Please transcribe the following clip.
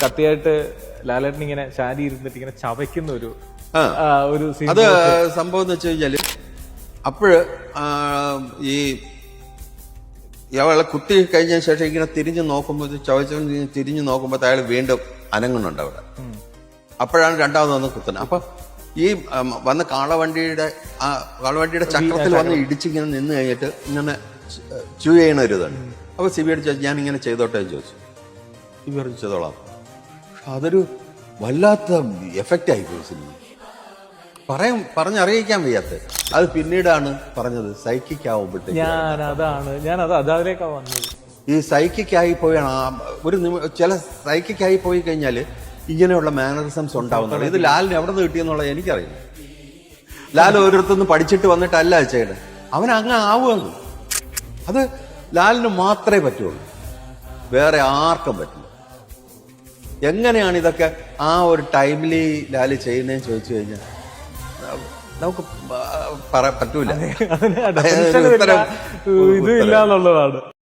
കത്തിയായിട്ട് ലാലേട്ടൻ ഇങ്ങനെ ചാരി ഇരുന്നിട്ട് ഇങ്ങനെ ചവയ്ക്കുന്ന ഒരു സീൻ. അത് സംഭവം എന്ന് വെച്ച് കഴിഞ്ഞാല് അപ്പോഴ് ഈ ഇയാളെ കുത്തി കഴിഞ്ഞ ശേഷം ഇങ്ങനെ തിരിഞ്ഞു നോക്കുമ്പോൾ തിരിഞ്ഞു നോക്കുമ്പോൾ അയാൾ വീണ്ടും അനങ്ങുന്നുണ്ട് അവിടെ. അപ്പോഴാണ് രണ്ടാമത് വന്ന് കുത്തുന്നത്. അപ്പൊ ഈ വന്ന കാളവണ്ടിയുടെ ചക്രത്തിൽ വന്ന് ഇടിച്ചിങ്ങനെ നിന്ന് കഴിഞ്ഞിട്ട് ഇങ്ങനെ ചൂ ചെയ്യണ ഒരു ഇതാണ്. അപ്പൊ സിബിയോട് ചോദിച്ചു, ഞാൻ ഇങ്ങനെ ചെയ്തോട്ടെ എന്ന് ചോദിച്ചു. സിബി പറഞ്ഞു ചെയ്തോളാം. പക്ഷെ അതൊരു വല്ലാത്ത എഫക്റ്റ് ആയിപ്പോയി സിനിമ. പറഞ്ഞറിയിക്കാൻ വയ്യാത്ത. അത് പിന്നീടാണ് പറഞ്ഞത് സൈക്കിക് ആവുമ്പോഴത്തേക്ക്. അതിലേക്കാ വന്നത്. ഈ സൈക്കിക് ആയി പോയാണ് ചില സൈക്കിക് ആയി പോയി കഴിഞ്ഞാൽ ഇങ്ങനെയുള്ള മാനറിസംസ് ഉണ്ടാവുന്നത്. ഇത് ലാലിന് എവിടെ നിന്ന് കിട്ടിയെന്നുള്ളത് എനിക്കറിയില്ല. ലാൽ ഓരോരുത്തൊന്നും പഠിച്ചിട്ട് വന്നിട്ടല്ല ചെയ്യണേ, അവൻ അങ്ങ് ആവുകയാണ്. അത് ലാലിന് മാത്രമേ പറ്റുള്ളൂ, വേറെ ആർക്കും പറ്റില്ല. എങ്ങനെയാണ് ഇതൊക്കെ ആ ഒരു ടൈമിൽ ലാല് ചെയ്യുന്നതെന്ന് ചോദിച്ചു കഴിഞ്ഞാൽ നമുക്ക് പറ്റൂല. ഇത് ഇല്ല എന്നുള്ളതാണ്.